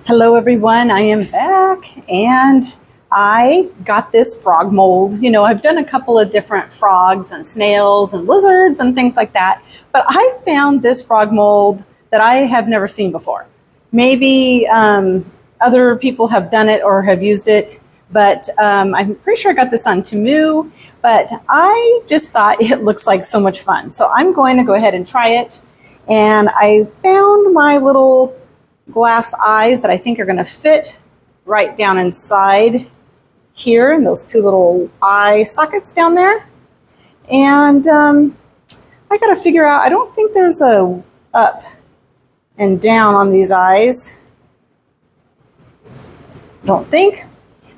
Hello everyone, I am back and I got this frog mold. You know, I've done a couple of different frogs and snails and lizards and things like that, but I found this frog mold that I have never seen before. Maybe other people have done it or have used it, but I'm pretty sure I got this on Temu, but I just thought it looks like so much fun. So I'm going to go ahead and try it. And I found my little glass eyes that I think are going to fit right down inside here in those two little eye sockets down there. And I got to figure out, I don't think there's a up and down on these eyes. Don't think.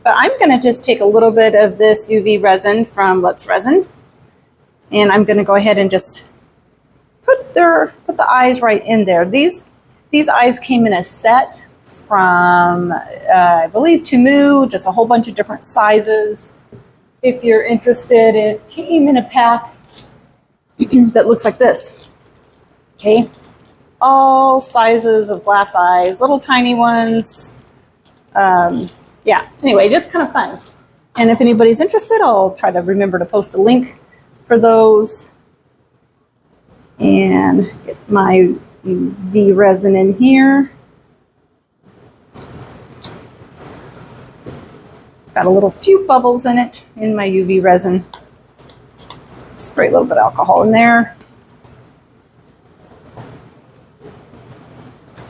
But I'm going to just take a little bit of this UV resin from Let's Resin. And I'm going to go ahead and just put the eyes right in there. These eyes came in a set from, I believe, Temu, just a whole bunch of different sizes. If you're interested, it came in a pack that looks like this. Okay, all sizes of glass eyes, little tiny ones. Yeah, anyway, just kind of fun. And if anybody's interested, I'll try to remember to post a link for those. And get my UV resin in here. Got a little few bubbles in it in my UV resin. Spray a little bit of alcohol in there.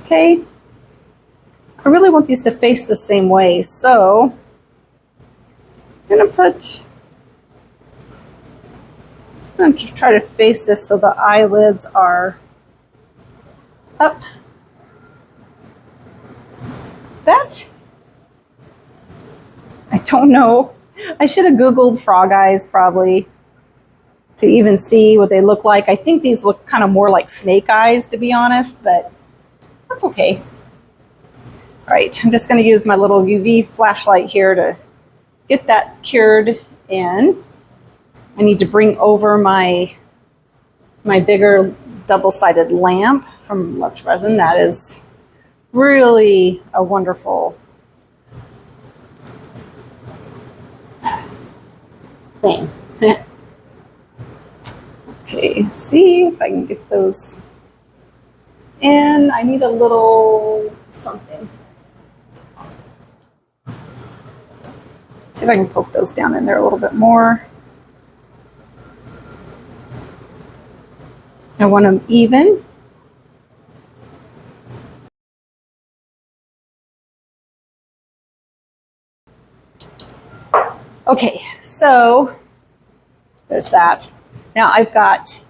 Okay. I really want these to face the same way, so I'm going to try to face this so the eyelids are up. That? I don't know. I should have Googled frog eyes probably to even see what they look like. I think these look kind of more like snake eyes, to be honest, but that's okay. All right, I'm just going to use my little UV flashlight here to get that cured in. I need to bring over my bigger double-sided lamp from Let's Resin. That is really a wonderful thing. Okay, see if I can get those in. I need a little something. See if I can poke those down in there a little bit more. I want them even. Okay, so there's that. Now I've got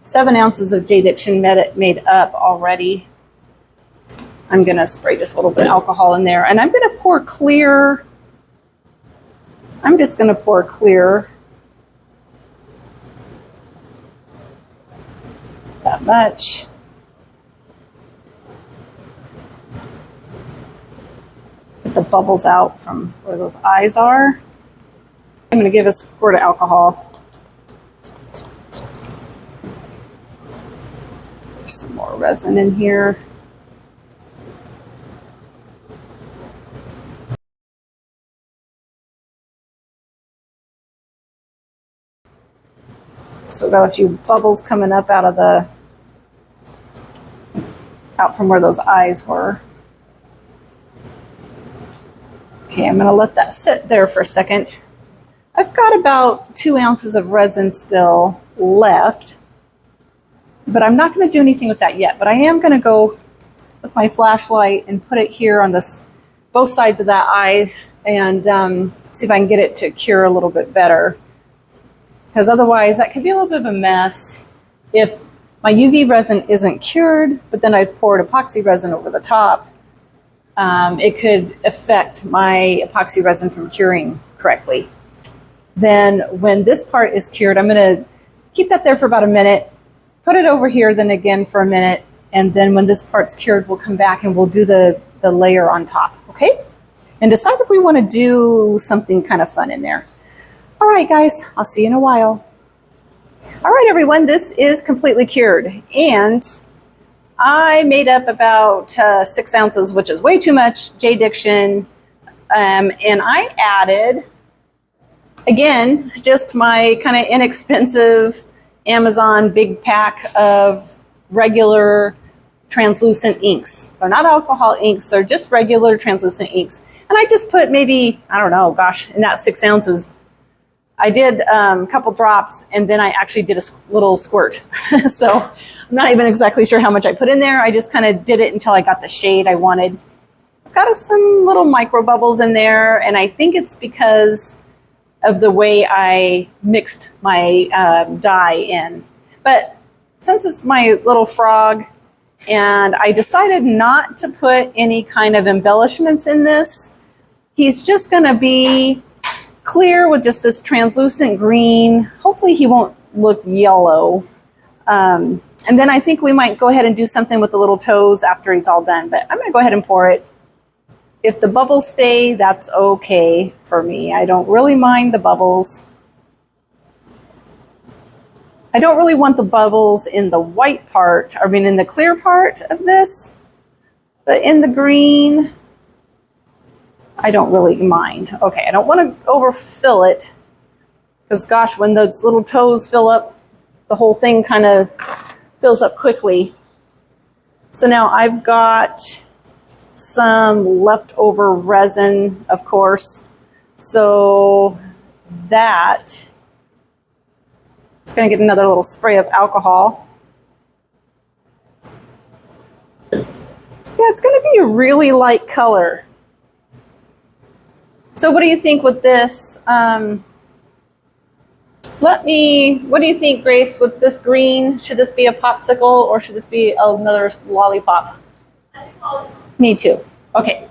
7 ounces of Jade Diction made up already. I'm gonna spray just a little bit of alcohol in there, and I'm gonna pour clear. I'm just gonna pour clear. That much. Get the bubbles out from where those eyes are. I'm going to give a squirt of alcohol. There's some more resin in here. Still got a few bubbles coming up out from where those eyes were. Okay, I'm going to let that sit there for a second. I've got about 2 ounces of resin still left, but I'm not going to do anything with that yet. But I am going to go with my flashlight and put it here on both sides of that eye and see if I can get it to cure a little bit better. Because otherwise that could be a little bit of a mess if my UV resin isn't cured, but then I've poured epoxy resin over the top. It could affect my epoxy resin from curing correctly. Then when this part is cured, I'm going to keep that there for about a minute, put it over here then again for a minute, and then when this part's cured, we'll come back and we'll do the layer on top, okay? And decide if we want to do something kind of fun in there. All right, guys, I'll see you in a while. All right, everyone, this is completely cured, and I made up about 6 ounces, which is way too much, J-Diction, and I added, again, just my kind of inexpensive Amazon big pack of regular translucent inks. They're not alcohol inks, they're just regular translucent inks. And I just put maybe, I don't know, gosh, in that 6 ounces, I did a couple drops, and then I actually did a little squirt. So I'm not even exactly sure how much I put in there. I just kind of did it until I got the shade I wanted. I've got some little micro bubbles in there, and I think it's because of the way I mixed my dye in. But since it's my little frog, and I decided not to put any kind of embellishments in this, he's just gonna be clear with just this translucent green. Hopefully he won't look yellow. And then I think we might go ahead and do something with the little toes after he's all done, but I'm gonna go ahead and pour it. If the bubbles stay, that's okay for me. I don't really mind the bubbles. I don't really want the bubbles in the white part, I mean in the clear part of this, but in the green, I don't really mind. Okay, I don't want to overfill it, because gosh, when those little toes fill up, the whole thing kind of fills up quickly. So now I've got some leftover resin, of course. So that, it's going to get another little spray of alcohol. Yeah, it's going to be a really light color. So what do you think with this? What do you think, Grace, with this green? Should this be a popsicle or should this be another lollipop? Me too. Okay.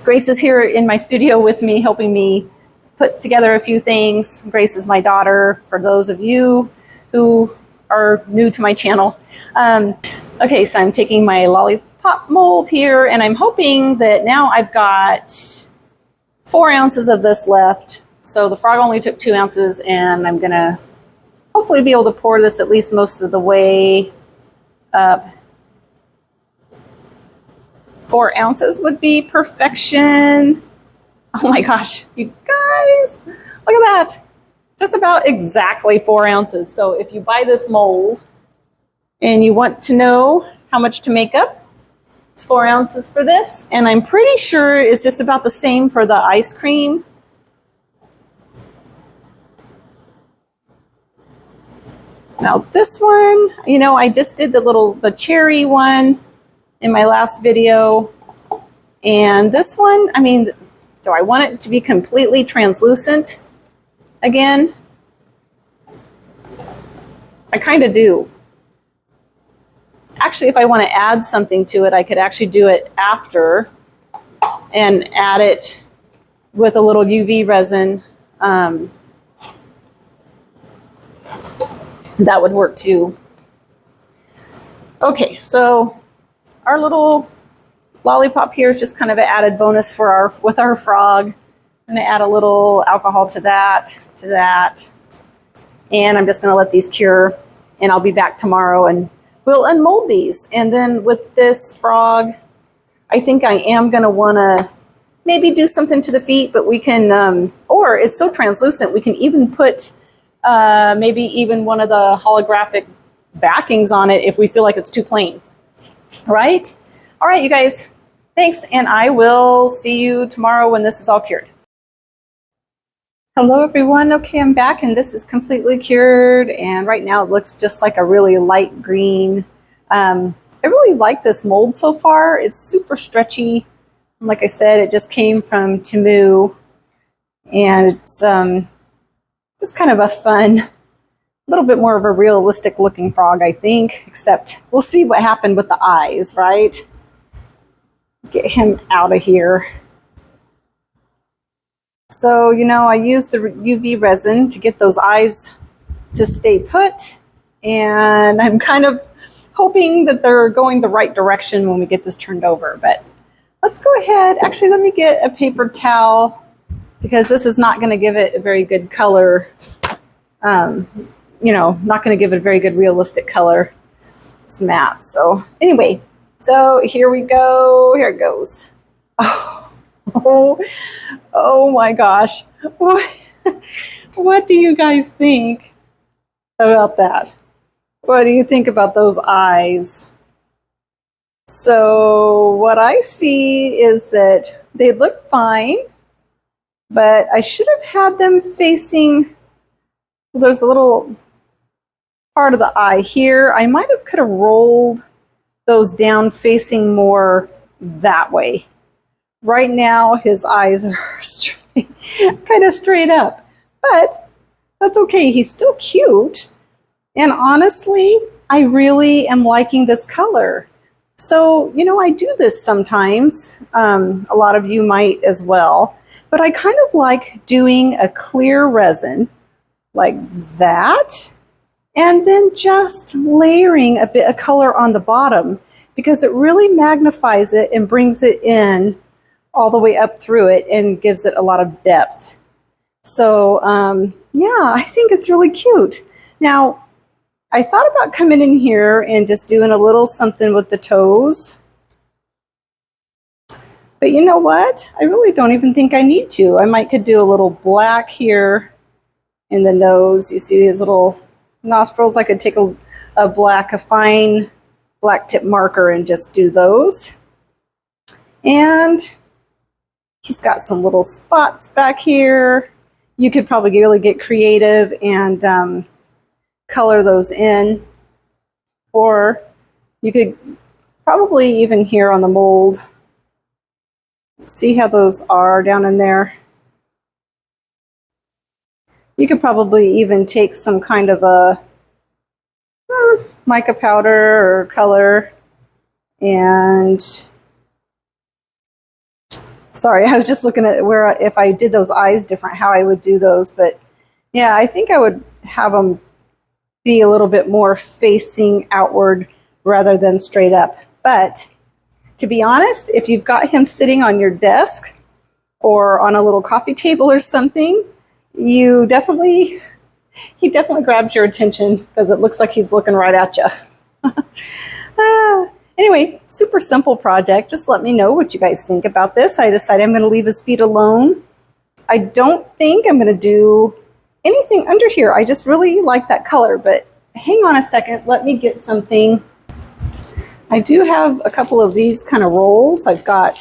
Grace is here in my studio with me, helping me put together a few things. Grace is my daughter, for those of you who are new to my channel. Okay, so I'm taking my lollipop mold here, and I'm hoping that now I've got 4 ounces of this left. So the frog only took 2 ounces, and I'm gonna hopefully be able to pour this at least most of the way up. 4 ounces would be perfection. Oh my gosh, you guys, look at that. Just about exactly 4 ounces. So if you buy this mold and you want to know how much to make up, it's 4 ounces for this. And I'm pretty sure it's just about the same for the ice cream. Now this one, you know, I just did the cherry one in my last video. And this one, I mean, do I want it to be completely translucent again? I kind of do. Actually, if I want to add something to it, I could actually do it after and add it with a little UV resin. That would work too. Okay, so our little lollipop here is just kind of an added bonus for with our frog. I'm going to add a little alcohol to that, and I'm just going to let these cure, and I'll be back tomorrow and we'll unmold these. And then with this frog, I think I am going to want to maybe do something to the feet, but we can, or it's so translucent, we can even put maybe even one of the holographic backings on it if we feel like it's too plain, right? All right, you guys, thanks, and I will see you tomorrow when this is all cured. Hello everyone. Okay, I'm back, and this is completely cured, and right now it looks just like a really light green. I really like this mold so far. It's super stretchy. Like I said, it just came from Temu, and it's just kind of a fun, a little bit more of a realistic looking frog, I think, except we'll see what happened with the eyes, right? Get him out of here. So, you know, I used the UV resin to get those eyes to stay put, and I'm kind of hoping that they're going the right direction when we get this turned over. But let's go ahead. Actually, let me get a paper towel, because this is not going to give it a very good color. You know, not going to give it a very good realistic color. It's matte. So anyway, so here we go. Here it goes. Oh, oh my gosh. What do you guys think about that? What do you think about those eyes? So what I see is that they look fine, but I should have had them facing, well, there's a little part of the eye here. I might have could have rolled those down facing more that way. Right now, his eyes are straight, kind of straight up, but that's okay. He's still cute. And honestly, I really am liking this color. So, you know, I do this sometimes. A lot of you might as well. But I kind of like doing a clear resin like that, and then just layering a bit of color on the bottom, because it really magnifies it and brings it in all the way up through it and gives it a lot of depth. So yeah, I think it's really cute. Now, I thought about coming in here and just doing a little something with the toes. But you know what? I really don't even think I need to. I might could do a little black here in the nose. You see these little nostrils? I could take a fine black tip marker and just do those. And he's got some little spots back here. You could probably really get creative and color those in. Or you could probably even here on the mold, see how those are down in there. You could probably even take some kind of a mica powder or color and, sorry, I was just looking at where, if I did those eyes different, how I would do those. But yeah, I think I would have them be a little bit more facing outward rather than straight up. But to be honest, if you've got him sitting on your desk or on a little coffee table or something, he definitely grabs your attention because it looks like he's looking right at you. Anyway, super simple project. Just let me know what you guys think about this. I decided I'm going to leave his feet alone. I don't think I'm going to do anything under here. I just really like that color, but hang on a second. Let me get something. I do have a couple of these kind of rolls. I've got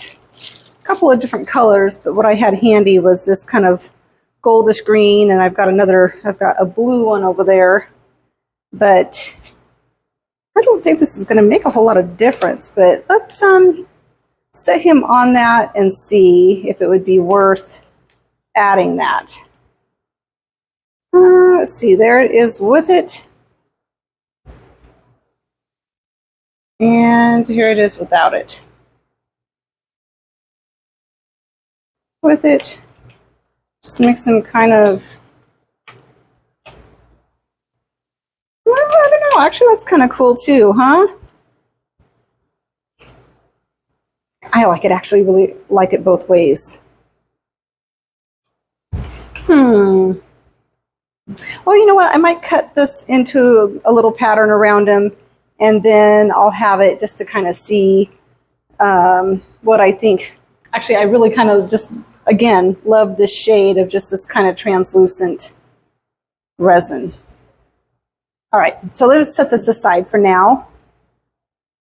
a couple of different colors, but what I had handy was this kind of goldish green, and I've got a blue one over there, but I don't think this is going to make a whole lot of difference. But let's set him on that and see if it would be worth adding that. Let's see, there it is with it. And here it is without it. With it, just make some kind of, well, I don't know, actually that's kind of cool too, huh? I like it, actually really like it both ways. Well, you know what, I might cut this into a little pattern around him, and then I'll have it just to kind of see what I think. Actually, I really kind of just, again, love this shade of just this kind of translucent resin. All right, so let's set this aside for now.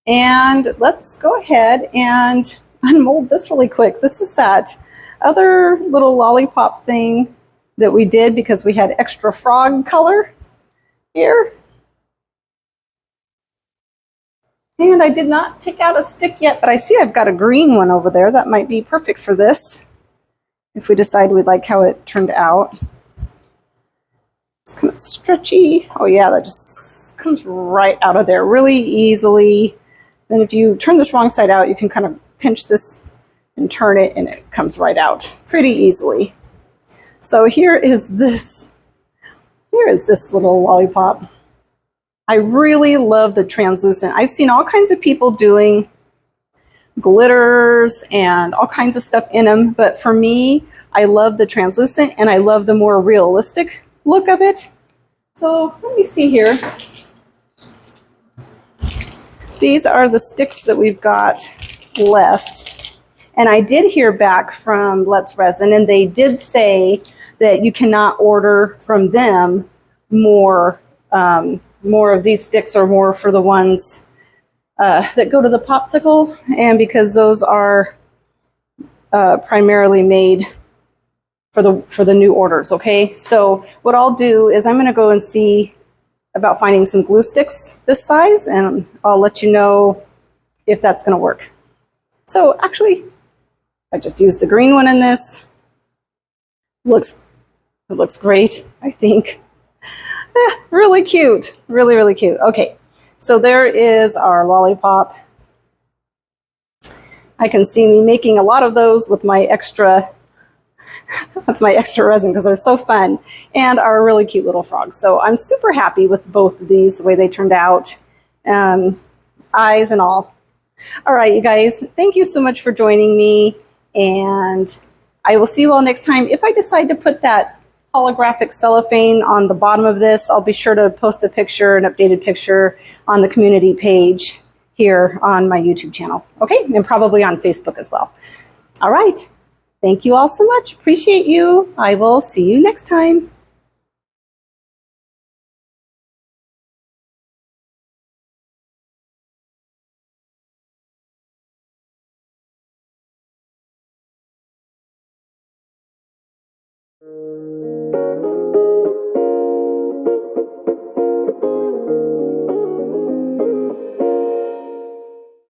And let's go ahead and unmold this really quick. This is that other little lollipop thing that we did because we had extra frog color here. And I did not take out a stick yet, but I see I've got a green one over there. That might be perfect for this, if we decide we like how it turned out. It's kind of stretchy. Oh yeah, that just comes right out of there really easily. Then if you turn this wrong side out, you can kind of pinch this and turn it, and it comes right out pretty easily. So here is this little lollipop. I really love the translucent. I've seen all kinds of people doing glitters and all kinds of stuff in them, but for me, I love the translucent and I love the more realistic look of it. So let me see here. these are the sticks that we've got left. And I did hear back from Let's Resin, and they did say that you cannot order from them more of these sticks, or more for the ones that go to the popsicle, and because those are primarily made for the new orders. Okay, so what I'll do is I'm going to go and see about finding some glue sticks this size, and I'll let you know if that's going to work. So actually, I just used the green one in this. It looks great, I think. Really cute, really cute. Okay, so there is our lollipop. I can see me making a lot of those with my extra resin because they're so fun, and are a really cute little frogs. So I'm super happy with both of these, the way they turned out, eyes and all. All right, you guys, thank you so much for joining me, and I will see you all next time. If I decide to put that holographic cellophane on the bottom of this, I'll be sure to post a picture, an updated picture, on the community page here on my YouTube channel. Okay, and probably on Facebook as well. All right. Thank you all so much. Appreciate you. I will see you next time.